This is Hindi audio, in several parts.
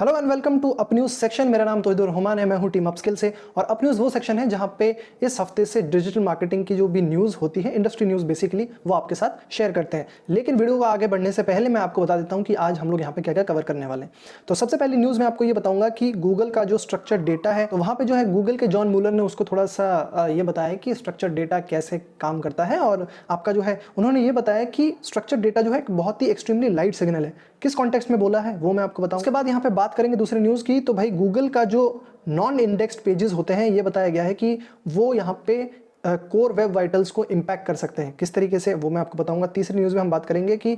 Hello and welcome to up news section. मेरा नाम तौहीदुर रहमान है, मैं हूं टीम अपस्किल से। और अपन्यूज वो सेक्शन है जहां पे इस हफ्ते से डिजिटल मार्केटिंग की जो भी न्यूज़ होती है, इंडस्ट्री न्यूज़ बेसिकली, वो आपके साथ शेयर करते हैं। लेकिन वीडियो को आगे बढ़ने से पहले मैं आपको बता देता हूं कि आज हम लोग यहाँ पे क्या क्या कवर करने वाले हैं। तो सबसे पहली न्यूज़ मैं आपको ये बताऊंगा कि गूगल का जो स्ट्रक्चर्ड डेटा है, तो वहाँ पे जो है गूगल के जॉन मूलर ने उसको थोड़ा सा ये बताया कि स्ट्रक्चर्ड डेटा कैसे काम करता है। और आपका जो है उन्होंने ये बताया कि स्ट्रक्चर्ड डेटा जो है बहुत ही एक्सट्रीमली लाइट सिग्नल है। किस कॉन्टेक्स्ट में बोला है वो मैं आपको बताऊं। उसके बाद यहाँ पे बात करेंगे दूसरी न्यूज़ की। तो भाई गूगल का जो नॉन इंडेक्स्ड पेजेस होते हैं, ये बताया गया है कि वो यहाँ पे कोर वेब वाइटल्स को इम्पैक्ट कर सकते हैं। किस तरीके से वो मैं आपको बताऊंगा। तीसरी न्यूज़ में हम बात करेंगे कि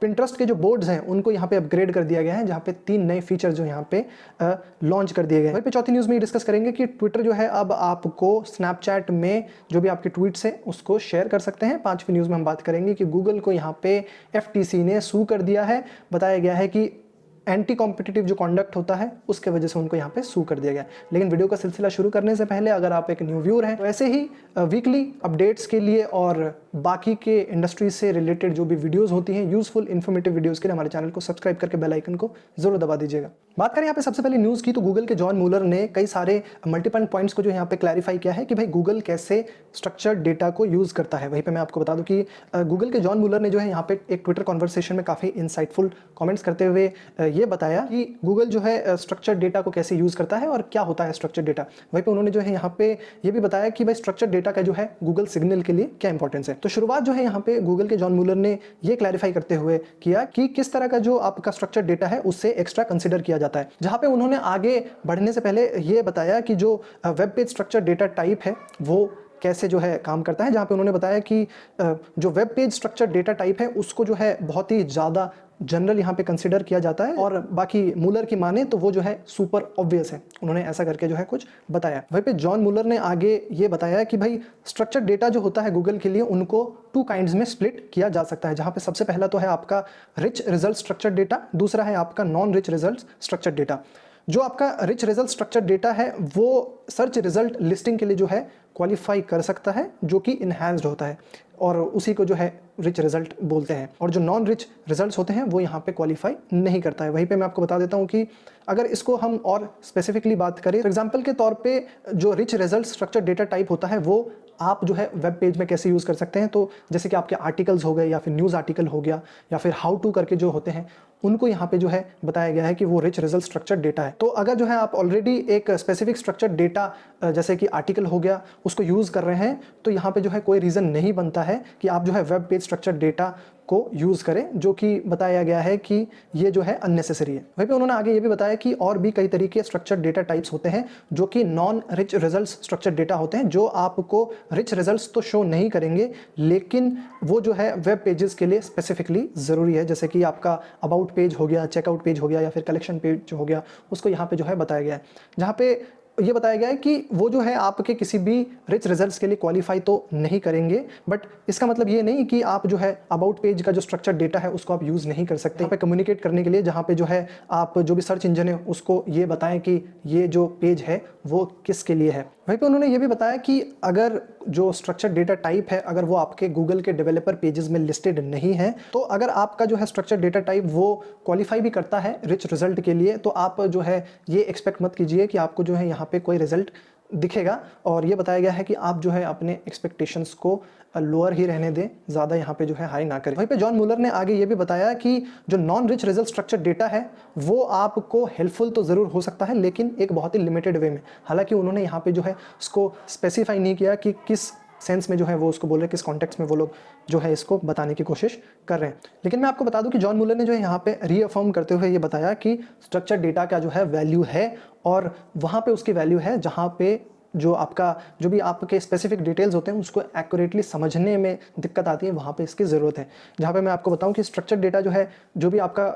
पिंटरेस्ट के जो बोर्ड्स हैं उनको यहाँ पे अपग्रेड कर दिया गया है, जहाँ पे 3 नए फीचर जो यहाँ पे लॉन्च कर दिए गए हैं। वहीं पे चौथी न्यूज़ में ये डिस्कस करेंगे कि ट्विटर जो है अब आपको स्नैपचैट में जो भी आपके ट्वीट्स हैं उसको शेयर कर सकते हैं। पांचवी न्यूज़ में हम बात करेंगे कि गूगल को यहाँ पे FTC ने सू कर दिया है। बताया गया है कि एंटी कॉम्पिटिटिव जो कॉन्डक्ट होता है उसके वजह से उनको यहाँ पे सू कर दिया गया। लेकिन वीडियो का सिलसिला शुरू करने से पहले अगर आप एक न्यू व्यूअर हैं तो ऐसे ही वीकली अपडेट्स के लिए और बाकी के इंडस्ट्री से रिलेटेड जो भी वीडियोस होती हैं, यूजफुल इन्फॉर्मेटिव वीडियोस के लिए हमारे चैनल को सब्सक्राइब करके बेल आइकन को जरूर दबा दीजिएगा। बात करें यहाँ पे सबसे पहले न्यूज़ की, तो गूगल के जॉन मूलर ने कई सारे मल्टीपल पॉइंट्स को जो यहाँ पे क्लैरिफाई किया है कि भाई गूगल कैसे स्ट्रक्चर्ड डेटा को यूज़ करता है। वहीं पे मैं आपको बता दूं कि गूगल के जॉन मूलर ने जो है यहाँ पे एक ट्विटर कॉन्वर्सेशन में काफ़ी इंसाइटफुल कमेंट्स करते हुए ये बताया कि गूगल जो है स्ट्रक्चर्ड डेटा को कैसे यूज़ करता है और क्या होता है स्ट्रक्चर्ड डेटा। वहीं पे उन्होंने जो है यहाँ पे ये भी बताया कि भाई स्ट्रक्चर्ड डेटा का जो है गूगल सिग्नल के लिए क्या इंपॉर्टेंस है। तो शुरुआत जो है यहाँ पे गूगल के जॉन मूलर ने ये क्लैरिफाई करते हुए किया कि किस तरह का जो आपका स्ट्रक्चर्ड डेटा है उससे एक्स्ट्रा कंसिडर किया जाता है। जहाँ पे उन्होंने आगे बढ़ने से पहले ये बताया कि जो web page structured data type है वो कैसे जो है काम करता है। जहाँ पे उन्होंने बताया कि जो web page structured data type है उसको जो है बहुत ही ज़्यादा जनरल यहाँ पे कंसिडर किया जाता है, और बाकी मूलर की माने तो वो जो है सुपर ऑब्वियस है। उन्होंने ऐसा करके जो है कुछ बताया। वहीं पे जॉन मूलर ने आगे ये बताया कि भाई स्ट्रक्चर्ड डेटा जो होता है गूगल के लिए उनको 2 काइंड्स में स्प्लिट किया जा सकता है। जहाँ पे सबसे पहला तो है आपका रिच रिजल्ट स्ट्रक्चर्ड डेटा, दूसरा है आपका non rich result structured data. जो आपका रिच रिजल्ट स्ट्रक्चर्ड डेटा है वो सर्च रिजल्ट लिस्टिंग के लिए जो है क्वालिफाई कर सकता है, जो कि इन्हांस्ड होता है, और उसी को जो है रिच रिजल्ट बोलते हैं। और जो नॉन रिच रिजल्ट्स होते हैं वो यहाँ पे क्वालिफाई नहीं करता है। वहीं पे मैं आपको बता देता हूँ कि अगर इसको हम और स्पेसिफिकली बात करें तो एग्जांपल के तौर पे जो rich result structure data type होता है वो आप जो है वेब पेज में कैसे यूज़ कर सकते हैं। तो जैसे कि आपके आर्टिकल्स हो गए या फिर न्यूज़ आर्टिकल हो गया या फिर हाउ टू करके जो होते हैं उनको यहाँ पे जो है बताया गया है कि वो रिच रिजल्ट स्ट्रक्चर्ड डेटा है। तो अगर जो है आप ऑलरेडी एक स्पेसिफिक स्ट्रक्चर्ड डेटा जैसे कि आर्टिकल हो गया उसको यूज़ कर रहे हैं तो यहाँ पे जो है कोई रीज़न नहीं बनता है कि आप जो है वेब पेज स्ट्रक्चर्ड डेटा को यूज़ करें, जो कि बताया गया है कि ये जो है अननेसेसरी है। वहीं पे उन्होंने आगे ये भी बताया कि और भी कई तरीके स्ट्रक्चर्ड डेटा टाइप्स होते हैं जो कि non rich results structured data होते हैं, जो आपको रिच रिजल्ट्स तो शो नहीं करेंगे लेकिन वो जो है वेब पेजेस के लिए स्पेसिफिकली ज़रूरी है। जैसे कि आपका अबाउट पेज हो गया, चेकआउट पेज हो गया या फिर कलेक्शन पेज जो हो गया, उसको यहाँ पे जो है बताया गया है। जहाँ पे ये बताया गया है कि वो जो है आपके किसी भी रिच रिजल्ट्स के लिए क्वालिफाई तो नहीं करेंगे, बट इसका मतलब ये नहीं कि आप जो है अबाउट पेज का जो स्ट्रक्चर डेटा है उसको आप यूज़ नहीं कर सकते। यहाँ पे कम्युनिकेट करने के लिए जहाँ पे जो है आप जो भी सर्च इंजन है उसको ये बताएं कि ये जो पेज है वो किसके लिए है। वहीं पे उन्होंने ये भी बताया कि अगर जो स्ट्रक्चर डेटा टाइप है अगर वो आपके गूगल के डेवलपर पेजेस में लिस्टेड नहीं है, तो अगर आपका जो है स्ट्रक्चर डेटा टाइप वो क्वालिफाई भी करता है रिच रिजल्ट के लिए, तो आप जो है ये एक्सपेक्ट मत कीजिए कि आपको जो है यहाँ पे कोई रिजल्ट दिखेगा। और ये बताया गया है कि आप जो है अपने एक्सपेक्टेशंस को लोअर ही रहने दें, ज़्यादा यहाँ पे जो है हाई ना करें। वहीं पे जॉन मूलर ने आगे ये भी बताया कि जो non rich result structure data है वो आपको हेल्पफुल तो ज़रूर हो सकता है लेकिन एक बहुत ही लिमिटेड वे में। हालांकि उन्होंने यहाँ पे जो है उसको स्पेसिफाई नहीं किया कि किस सेंस में जो है वो उसको बोल रहे हैं, किस कॉन्टेक्स्ट में वो लोग जो है इसको बताने की कोशिश कर रहे हैं। लेकिन मैं आपको बता दूं कि जॉन मूलर ने जो है यहाँ पे रीअफर्म करते हुए ये बताया कि स्ट्रक्चर डेटा का जो है वैल्यू है और वहाँ पे उसकी वैल्यू है जहाँ पे जो आपका जो भी आपके स्पेसिफिक डिटेल्स होते हैं उसको एक्यूरेटली समझने में दिक्कत आती है, वहाँ पे इसकी ज़रूरत है। जहाँ पे मैं आपको बताऊँ कि स्ट्रक्चर डेटा जो है जो भी आपका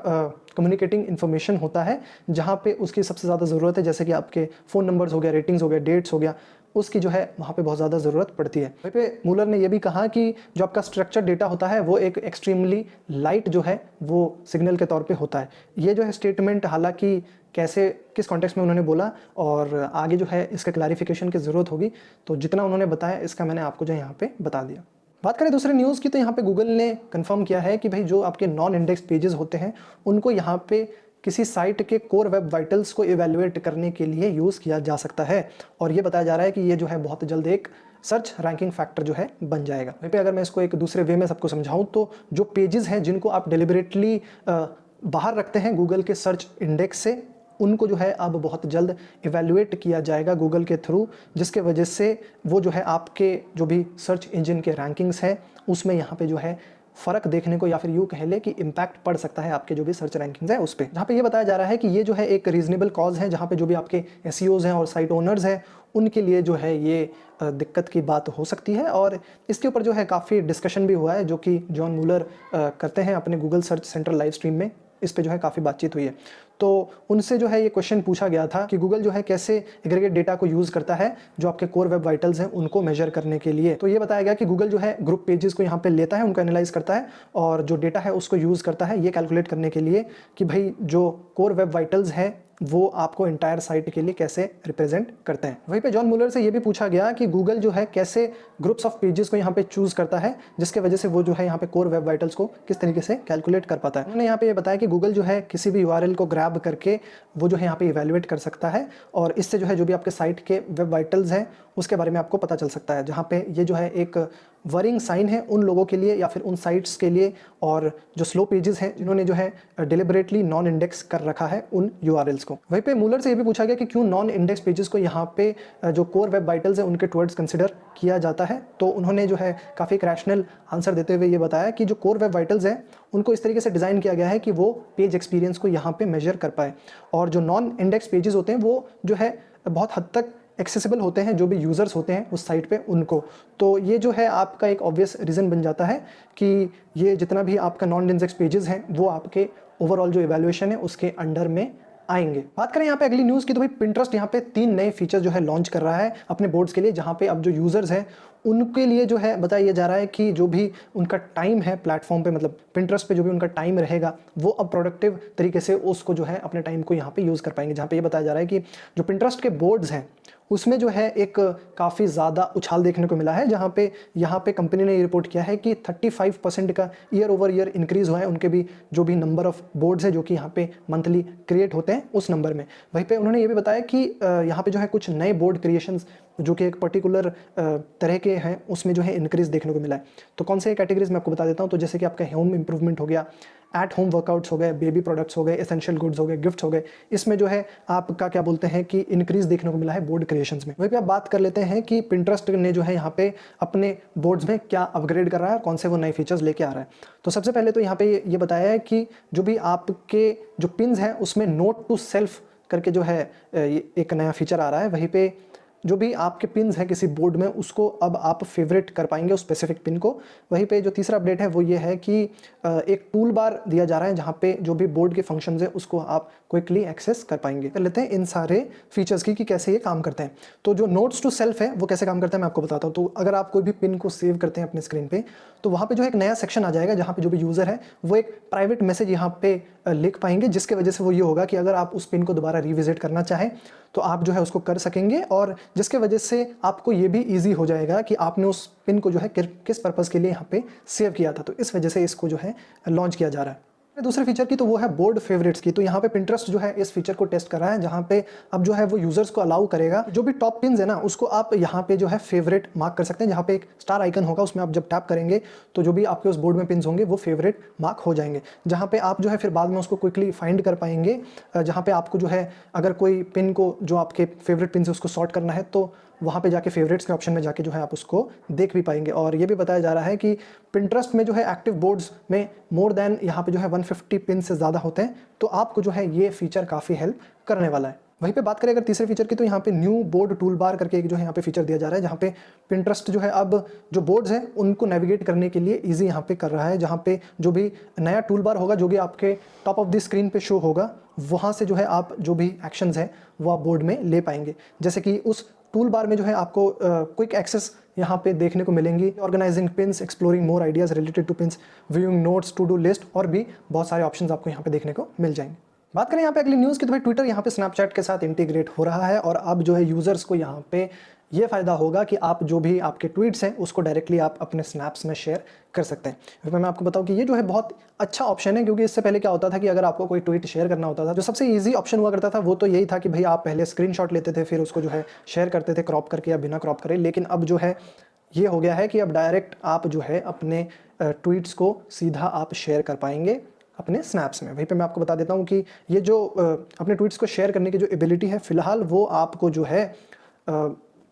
कम्युनिकेटिंग इन्फॉर्मेशन होता है जहाँ पे उसकी सबसे ज़्यादा ज़रूरत है, जैसे कि आपके फ़ोन नंबर्स हो गया, रेटिंग्स हो गया, डेट्स हो गया, उसकी जो है वहाँ पे बहुत ज़्यादा ज़रूरत पड़ती है। वहीं पे मूलर ने यह भी कहा कि जो आपका स्ट्रक्चर डेटा होता है वो एक एक्सट्रीमली लाइट जो है वो सिग्नल के तौर पे होता है। ये जो है स्टेटमेंट हालांकि कैसे किस कॉन्टेक्स्ट में उन्होंने बोला और आगे जो है इसका क्लैरिफिकेशन की ज़रूरत होगी, तो जितना उन्होंने बताया इसका मैंने आपको जो है यहाँ पे बता दिया। बात करें दूसरे न्यूज़ की, तो यहाँ पे गूगल ने कंफर्म किया है कि भाई जो आपके नॉन इंडेक्स पेजेस होते हैं उनको यहाँ पे किसी साइट के कोर वेब वाइटल्स को इवैल्यूएट करने के लिए यूज़ किया जा सकता है। और ये बताया जा रहा है कि ये जो है बहुत जल्द एक सर्च रैंकिंग फैक्टर जो है बन जाएगा। वहीं पे अगर मैं इसको एक दूसरे वे में सबको समझाऊं तो जो पेजेस हैं जिनको आप डेलिबरेटली बाहर रखते हैं गूगल के सर्च इंडेक्स से, उनको जो है अब बहुत जल्द इवैल्यूएट किया जाएगा गूगल के थ्रू, जिसके वजह से वो जो है आपके जो भी सर्च इंजन के रैंकिंग्स हैं उसमें यहाँ पे जो है फ़र्क देखने को, या फिर यूँ कह ले कि इम्पैक्ट पड़ सकता है आपके जो भी सर्च रैंकिंग्स है उस पर। जहाँ पे ये बताया जा रहा है कि ये जो है एक रीजनेबल कॉज है, जहाँ पे जो भी आपके एसईओज हैं और साइट ओनर्स हैं उनके लिए जो है ये दिक्कत की बात हो सकती है। और इसके ऊपर जो है काफ़ी डिस्कशन भी हुआ है जो कि जॉन मूलर करते हैं अपने Google search centre live stream में, इस पे जो है काफ़ी बातचीत हुई है। तो उनसे जो है ये क्वेश्चन पूछा गया था कि गूगल जो है कैसे एग्रीगेट डेटा को यूज़ करता है जो आपके कोर वेब वाइटल्स हैं उनको मेजर करने के लिए। तो ये बताया गया कि गूगल जो है ग्रुप पेजेस को यहाँ पे लेता है, उनको एनालाइज करता है और जो डेटा है उसको यूज़ करता है ये कैलकुलेट करने के लिए कि भाई जो कोर वेब वाइटल्स है वो आपको इंटायर साइट के लिए कैसे रिप्रेजेंट करते हैं। वहीं पे जॉन मूलर से ये भी पूछा गया कि गूगल जो है कैसे ग्रुप्स ऑफ पेजेस को यहाँ पे चूज़ करता है, जिसके वजह से वो जो है यहाँ पे कोर वेब वाइटल्स को किस तरीके से कैलकुलेट कर पाता है। उन्होंने यहाँ पे ये बताया कि गूगल जो है किसी भी यूआरएल को ग्रैब करके वो जो है यहाँ पे इवैल्यूएट कर सकता है और इससे जो है जो भी आपके साइट के वेब वाइटल्स हैं उसके बारे में आपको पता चल सकता है। जहाँ पे ये जो है एक वरिंग साइन है उन लोगों के लिए या फिर उन साइट्स के लिए और जो स्लो पेजेस हैं जिन्होंने जो है डिलिबरेटली नॉन इंडेक्स कर रखा है उन यूआरएल्स को। वहीं पे मूलर से ये भी पूछा गया कि क्यों नॉन इंडेक्स पेजेस को यहाँ पे जो कोर वेब वाइटल्स हैं उनके टुवर्ड्स कंसिडर किया जाता है। तो उन्होंने जो है काफ़ी एक रैशनल आंसर देते हुए ये बताया कि जो कोर वेब वाइटल्स हैं उनको इस तरीके से डिज़ाइन किया गया है कि वो पेज एक्सपीरियंस को यहाँ पे मेजर कर पाए, और जो नॉन इंडेक्स पेजेस होते हैं वो जो है बहुत हद तक एक्सेसिबल होते हैं जो भी यूज़र्स होते हैं उस साइट पे उनको। तो ये जो है आपका एक ऑब्वियस रीज़न बन जाता है कि ये जितना भी आपका नॉन इंडेक्स पेजेस हैं वो आपके ओवरऑल जो इवैल्यूएशन है उसके अंडर में आएंगे। बात करें यहाँ पे अगली न्यूज़ की तो भाई पिंटरेस्ट यहाँ पे 3 नए फीचर जो है लॉन्च कर रहा है अपने बोर्ड्स के लिए, जहाँ पे अब जो यूज़र्स हैं उनके लिए जो है बताया जा रहा है कि जो भी उनका टाइम है प्लेटफॉर्म पे, मतलब पिंटरेस्ट पे जो भी उनका टाइम रहेगा वो अब प्रोडक्टिव तरीके से उसको जो है अपने टाइम को यहाँ पे यूज़ कर पाएंगे। जहाँ पे ये बताया जा रहा है कि जो पिंटरेस्ट के बोर्ड्स हैं उसमें जो है एक काफ़ी ज़्यादा उछाल देखने को मिला है, जहाँ पे यहाँ पे कंपनी ने ये रिपोर्ट किया है कि 35% का ईयर ओवर ईयर इंक्रीज़ हुआ है उनके भी जो भी नंबर ऑफ बोर्ड्स है जो कि यहाँ पे मंथली क्रिएट होते हैं उस नंबर में। वहीं पे उन्होंने ये भी बताया कि यहाँ पे जो है कुछ नए बोर्ड क्रिएशंस जो कि एक पर्टिकुलर तरह के हैं उसमें जो है इंक्रीज़ देखने को मिला है। तो कौन से कैटेगरीज मैं आपको बता देता हूँ। तो जैसे कि आपका होम इंप्रूवमेंट हो गया, एट होम वर्कआउट्स हो गए, बेबी प्रोडक्ट्स हो गए, एसेंशियल गुड्स हो गए, गिफ्ट्स हो गए, इसमें जो है आपका क्या बोलते हैं कि इंक्रीज़ देखने को मिला है बोर्ड क्रिएशंस में। वहीं पे आप बात कर लेते हैं कि पिंटरेस्ट ने जो है यहाँ पे अपने बोर्ड्स में क्या अपग्रेड कर रहा है और कौन से वो नए फीचर्स लेके आ रहा है। तो सबसे पहले तो यहाँ पे ये बताया है कि जो भी आपके जो पिन्स हैं उसमें नोट टू सेल्फ करके जो है एक नया फीचर आ रहा है। वहीं पे जो भी आपके पिन्स हैं किसी बोर्ड में उसको अब आप फेवरेट कर पाएंगे उस स्पेसिफिक पिन को। वहीं पे जो तीसरा अपडेट है वो ये है कि एक टूल बार दिया जा रहा है जहाँ पे जो भी बोर्ड के फंक्शंस है उसको आप क्विकली एक्सेस कर पाएंगे। कर लेते हैं इन सारे फीचर्स की कि कैसे ये काम करते हैं। तो जो नोट्स टू सेल्फ है वो कैसे काम करता है मैं आपको बताता हूँ। तो अगर आप कोई भी पिन को सेव करते हैं अपने स्क्रीन पे तो वहाँ पे जो एक नया सेक्शन आ जाएगा जहाँ पे जो भी यूज़र है वो एक प्राइवेट मैसेज यहाँ पे लिख पाएंगे, जिसके वजह से वो ये होगा कि अगर आप उस पिन को दोबारा रिविजिट करना चाहें तो आप जो है उसको कर सकेंगे, और जिसके वजह से आपको ये भी ईजी हो जाएगा कि आपने उस पिन को जो है किस पर्पज़ के लिए यहाँ पे सेव किया था। तो इस वजह से इसको जो है लॉन्च किया जा रहा है। दूसरे फीचर की तो वो है बोर्ड फेवरेट्स की। तो यहाँ पे पिंटरेस्ट जो है इस फीचर को टेस्ट कर रहा है जहाँ पे अब जो है वो यूजर्स को अलाउ करेगा जो भी टॉप पिन्स है ना उसको आप यहाँ पे जो है फेवरेट मार्क कर सकते हैं। जहाँ पे एक स्टार आइकन होगा उसमें आप जब टैप करेंगे तो जो भी आपके उस बोर्ड में पिन्स होंगे वो फेवरेट मार्क हो जाएंगे, जहाँ पे आप जो है फिर बाद में उसको क्विकली फाइंड कर पाएंगे। जहाँ पे आपको जो है अगर कोई पिन को जो आपके फेवरेट पिन से उसको सॉर्ट करना है तो वहाँ पे जाके फेवरेट्स के ऑप्शन में जाके जो है आप उसको देख भी पाएंगे। और ये भी बताया जा रहा है कि पिंटरेस्ट में जो है एक्टिव बोर्ड्स में मोर देन यहाँ पे जो है 150 पिन से ज़्यादा होते हैं, तो आपको जो है ये फीचर काफ़ी हेल्प करने वाला है। वहीं पे बात करें अगर तीसरे फीचर की तो यहाँ पे न्यू बोर्ड टूल बार करके एक जो है यहाँ पे फीचर दिया जा रहा है, जहाँ पे पिंटरेस्ट जो है अब जो बोर्ड्स हैं उनको नेविगेट करने के लिए ईजी यहाँ पे कर रहा है। जहाँ पे जो भी नया टूल बार होगा जो कि आपके टॉप ऑफ द स्क्रीन पे शो होगा वहाँ से जो है आप जो भी एक्शंस हैं वो आप बोर्ड में ले पाएंगे। जैसे कि उस टूल बार में जो है आपको क्विक एक्सेस यहाँ पे देखने को मिलेंगी, organizing pins, exploring more ideas related to pins, viewing notes, to do list, और भी बहुत सारे ऑप्शंस आपको यहाँ पे देखने को मिल जाएंगे। बात करें यहाँ पे अगली न्यूज़ की तो भाई ट्विटर यहाँ पे स्नैपचैट के साथ इंटीग्रेट हो रहा है और अब जो है यूज़र्स को यहाँ पे ये फ़ायदा होगा कि आप जो भी आपके ट्वीट्स हैं उसको डायरेक्टली आप अपने स्नैप्स में शेयर कर सकते हैं। फिर मैं आपको बताऊं कि ये जो है बहुत अच्छा ऑप्शन है, क्योंकि इससे पहले क्या होता था कि अगर आपको कोई ट्वीट शेयर करना होता था, जो सबसे ईजी ऑप्शन हुआ करता था वो तो यही था कि भाई आप पहले स्क्रीनशॉट लेते थे, फिर उसको जो है शेयर करते थे क्रॉप करके या बिना क्रॉप करे। लेकिन अब जो है ये हो गया है कि अब डायरेक्ट आप जो है अपने ट्वीट्स को सीधा आप शेयर कर पाएंगे अपने स्नैप्स में। वहीं पे मैं आपको बता देता हूँ कि ये जो अपने ट्वीट्स को शेयर करने की जो एबिलिटी है, फिलहाल वो आपको जो है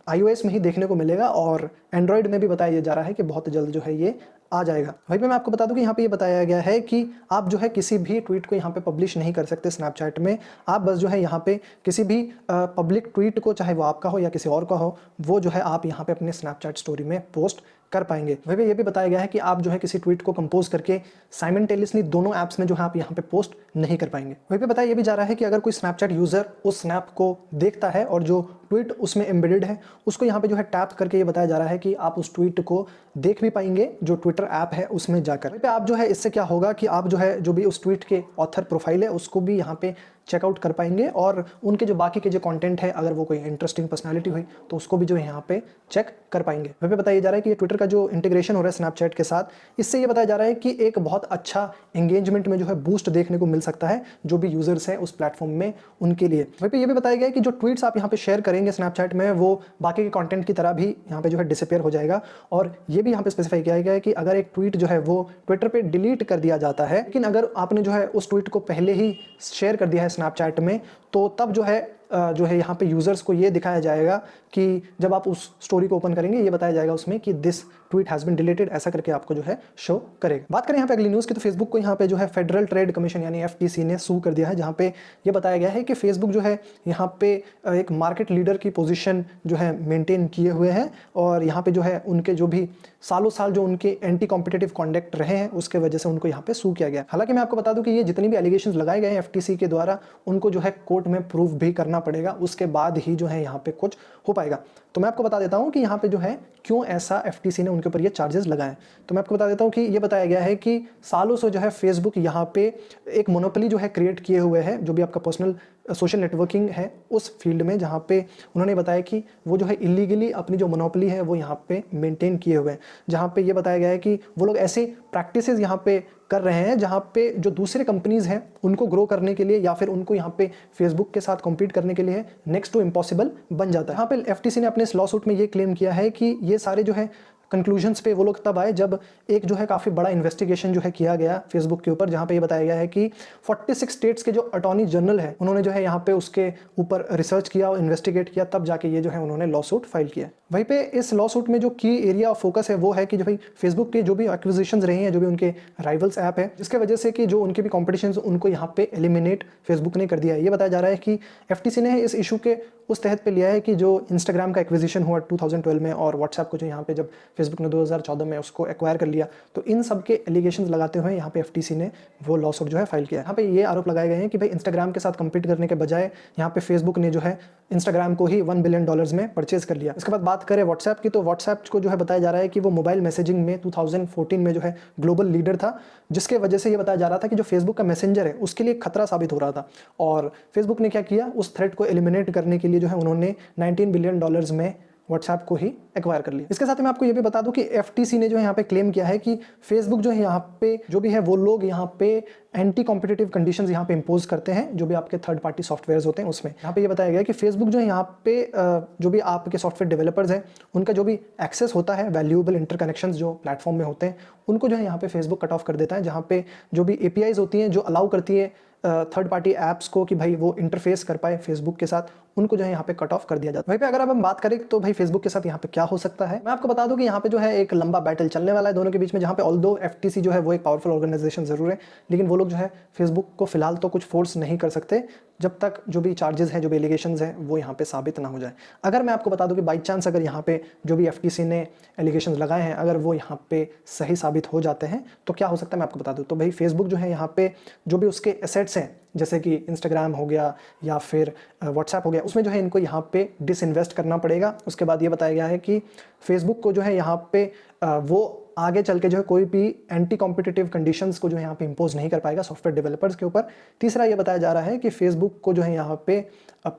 iOS में ही देखने को मिलेगा और एंड्रॉयड में भी बताया जा रहा है कि बहुत जल्द जो है ये आ जाएगा। वहीं पे मैं आपको बता दूं कि यहाँ पे ये बताया गया है कि आप जो है किसी भी ट्वीट को यहाँ पे पब्लिश नहीं कर सकते स्नैपचैट में। आप बस जो है यहाँ पे किसी भी पब्लिक ट्वीट को, चाहे वो आपका हो या किसी और का हो, वो जो है आप यहाँ पे अपने स्नैपचैट स्टोरी में पोस्ट कर पाएंगे। वहीं पे ये भी बताया गया है कि आप जो है किसी ट्वीट को कंपोज करके साइमल्टेनियसली दोनों ऐप्स में जो है आप यहाँ पे पोस्ट नहीं कर पाएंगे। वहीं पे बताया ये भी जा रहा है कि अगर कोई स्नैपचैट यूजर उस स्नैप को देखता है और जो ट्वीट उसमें एम्बेडेड है उसको यहाँ पे जो है टैप करके ये बताया जा रहा है कि आप उस ट्वीट को देख भी पाएंगे जो ट्विटर ऐप है उसमें जाकर। वहीं पे आप जो है इससे क्या होगा कि आप जो है जो भी उस ट्वीट के ऑथर प्रोफाइल है उसको भी यहाँ पे चेकआउट कर पाएंगे और उनके जो बाकी के जो कंटेंट है, अगर वो कोई इंटरेस्टिंग पर्सनालिटी हुई तो उसको भी जो है यहाँ पे चेक कर पाएंगे। वहीं पे बताया जा रहा है कि ये ट्विटर का जो इंटीग्रेशन हो रहा है स्नैपचैट के साथ, इससे ये बताया जा रहा है कि एक बहुत अच्छा एंगेजमेंट में जो है बूस्ट देखने को मिल सकता है जो भी यूजर्स हैं उस प्लेटफॉर्म में उनके लिए। वहीं पे ये भी बताया गया है कि जो ट्वीट्स आप यहाँ पे शेयर करेंगे स्नैपचैट में वो बाकी के कंटेंट की तरह भी यहाँ पे जो है डिसअपीयर हो जाएगा। और ये भी यहाँ पे स्पेसिफाई किया गया है कि अगर एक ट्वीट जो है वो ट्विटर पे डिलीट कर दिया जाता है, लेकिन अगर आपने जो है उस ट्वीट को पहले ही शेयर कर दिया है स्नैपचैट में, तो तब जो है यहाँ पे यूजर्स को ये दिखाया जाएगा कि जब आप उस स्टोरी को ओपन करेंगे ये बताया जाएगा उसमें कि this tweet has been deleted, ऐसा करके आपको जो है शो करेगा। बात करें यहाँ पे अगली न्यूज़ की, तो फेसबुक को यहाँ पे जो है फेडरल ट्रेड कमीशन यानी FTC ने सू कर दिया है, जहाँ पे ये बताया गया है कि फेसबुक जो है यहाँ पे एक मार्केट लीडर की पोजीशन जो है मेंटेन किए हुए हैं और यहाँ पे जो है उनके जो भी सालों साल जो उनके एंटी कॉम्पिटिटिव कॉन्डक्ट रहे हैं उसके वजह से उनको यहाँ पे सू किया गया। हालांकि मैं आपको बता दूं कि ये जितनी भी एलिगेशंस लगाए गए हैं FTC के द्वारा, उनको जो है कोर्ट में प्रूव भी करना पड़ेगा, उसके बाद ही जो है यहाँ पे कुछ हो पाएगा। तो मैं आपको बता देता हूँ कि यहाँ पे जो है क्यों ऐसा FTC ने उनके ऊपर ये चार्जेस लगाए। तो मैं आपको बता देता हूँ कि ये बताया गया है कि सालों से जो है फेसबुक यहाँ पे एक मोनोपोली जो है क्रिएट किए हुए है, जो भी आपका पर्सनल सोशल नेटवर्किंग है उस फील्ड में, जहाँ पे उन्होंने बताया कि वो जो है इलीगली अपनी जो मोनोपोली है वो यहाँ पे मेंटेन किए हुए हैं। जहाँ पे ये बताया गया है कि वो लोग ऐसे प्रैक्टिसेस यहाँ पे कर रहे हैं जहाँ पे जो दूसरे कंपनीज हैं उनको ग्रो करने के लिए या फिर उनको यहाँ पे फेसबुक के साथ कॉम्पीट करने के लिए नेक्स्ट टू इम्पॉसिबल बन जाता है। यहाँ पे FTC ने अपने इस लॉ सूट में ये क्लेम किया है कि ये सारे जो है कंक्लूजन्स पे वो लोग तब आए जब एक जो है काफ़ी बड़ा इन्वेस्टिगेशन जो है किया गया फेसबुक के ऊपर, जहाँ पे ये बताया गया है कि 46 स्टेट्स के जो अटॉर्नी जनरल है उन्होंने जो है यहाँ पे उसके ऊपर रिसर्च किया और इन्वेस्टिगेट किया, तब जाके ये जो है उन्होंने लॉ सूट फाइल किया। वहीं पे इस लॉ सूट में जो की एरिया ऑफ फोकस है वो है कि जो भाई फेसबुक के जो भी एक्विजिशंस रही हैं, जो भी उनके राइवल्स ऐप है, जिसके वजह से कि जो उनके भी कॉम्पिटिशन उनको यहाँ पे एलिमिनेट फेसबुक ने कर दिया है। ये बताया जा रहा है कि FTC ने इस इशू के उस तहत पे लिया है कि जो इंस्टाग्राम का एक्विजिशन हुआ 2012 में और व्हाट्सएप को जो यहाँ पे जब फेसबुक ने 2014 में उसको एक्वायर कर लिया, तो इन सब के एलिगेशंस लगाते हुए यहाँ पे FTC ने वो लॉ सूट जो है फाइल किया। यहाँ पे ये आरोप लगाए गए हैं कि भाई इंस्टाग्राम के साथ कम्पीट करने के बजाय यहाँ पे फेसबुक ने जो है इंस्टाग्राम को ही $1 बिलियन में परचेज कर लिया। इसके बाद बात करें व्हाट्सएप की, तो व्हाट्सएप को जो है बताया जा रहा है कि वो मोबाइल मैसेजिंग में 2014 में जो है ग्लोबल लीडर था, जिसके वजह से ये बताया जा रहा था कि जो फेसबुक का मैसेंजर है उसके लिए खतरा साबित हो रहा था। और फेसबुक ने क्या किया, उस थ्रेट को एलिमिनेट करने के लिए जो है उन्होंने $19 बिलियन में व्हाट्सएप को ही एक्वायर कर लिया। इसके साथ मैं आपको ये भी बता दूं कि FTC ने जो है यहाँ पे क्लेम किया है कि फेसबुक जो है यहाँ पे जो भी है वो लोग यहाँ पे एंटी कॉम्पिटिटिव कंडीशंस यहाँ पे इंपोज करते हैं जो भी आपके थर्ड पार्टी सॉफ्टवेयर्स होते हैं उसमें। यहाँ पे ये बताया गया कि फेसबुक जो है यहाँ पे जो भी आपके सॉफ्टवेयर डेवलपर्स हैं उनका जो भी एक्सेस होता है, वैल्यूएबल इंटरकनेक्शंस जो प्लेटफॉर्म में होते हैं, उनको जो है यहाँ पे फेसबुक कट ऑफ कर देता है। जहाँ पे जो भी APIs होती हैं जो अलाउ करती है थर्ड पार्टी ऐप्स को कि भाई वो इंटरफेस कर पाए फेसबुक के साथ, उनको जो है यहाँ पे कट ऑफ कर दिया जाता है। वहीं पे अगर अब हम बात करें तो भाई फेसबुक के साथ यहाँ पे क्या हो सकता है, मैं आपको बता दूं कि यहाँ पे जो है एक लंबा बैटल चलने वाला है दोनों के बीच में, जहाँ पे ऑल्दो FTC जो है वो एक पावरफुल ऑर्गेनाइजेशन जरूर है, लेकिन वो लोग जो है फेसबुक को फिलहाल तो कुछ फोर्स नहीं कर सकते जब तक जो भी चार्जेस हैं, जो भी एलिगेशंस हैं वो यहाँ पे साबित ना हो जाए। अगर मैं आपको बता दूं कि बाई चांस अगर यहाँ पे जो भी FTC ने एलिगेशंस लगाए हैं अगर वो यहाँ पे सही साबित हो जाते हैं तो क्या हो सकता है मैं आपको बता दूं। तो भाई फेसबुक जो है यहाँ पे जो भी उसके एसेट्स हैं जैसे कि इंस्टाग्राम हो गया या फिर व्हाट्सएप हो गया, उसमें जो है इनको यहाँ पे डिसइन्वेस्ट करना पड़ेगा। उसके बाद ये बताया गया है कि फेसबुक को जो है यहाँ पे वो आगे चल के जो है कोई भी एंटी कॉम्पिटिटिव कंडीशंस को जो है यहाँ पे इंपोज नहीं कर पाएगा सॉफ्टवेयर डेवलपर्स के ऊपर। तीसरा ये बताया जा रहा है कि फेसबुक को जो है यहाँ पे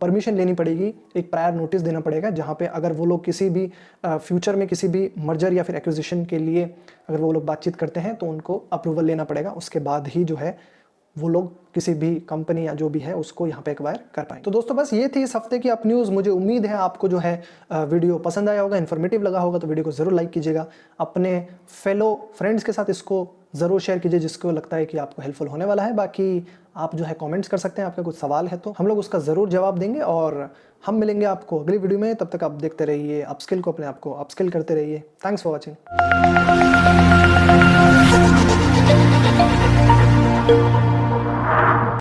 परमिशन लेनी पड़ेगी, एक प्रायर नोटिस देना पड़ेगा, जहाँ पे अगर वो लोग किसी भी फ्यूचर में किसी भी मर्जर या फिर एक्विजिशन के लिए अगर वो लोग बातचीत करते हैं तो उनको अप्रूवल लेना पड़ेगा, उसके बाद ही जो है वो लोग किसी भी कंपनी या जो भी है उसको यहाँ पे एक्वायर कर पाएंगे। तो दोस्तों बस ये थी इस हफ्ते की अप न्यूज़। मुझे उम्मीद है आपको जो है वीडियो पसंद आया होगा, इन्फॉर्मेटिव लगा होगा, तो वीडियो को ज़रूर लाइक कीजिएगा, अपने फेलो फ्रेंड्स के साथ इसको ज़रूर शेयर कीजिए जिसको लगता है कि आपको हेल्पफुल होने वाला है। बाकी आप जो है कमेंट्स कर सकते हैं, आपका कुछ सवाल है तो हम लोग उसका ज़रूर जवाब देंगे और हम मिलेंगे आपको अगली वीडियो में। तब तक आप देखते रहिए अपस्किल को, अपने आप को अपस्किल करते रहिए। Thanks for watching.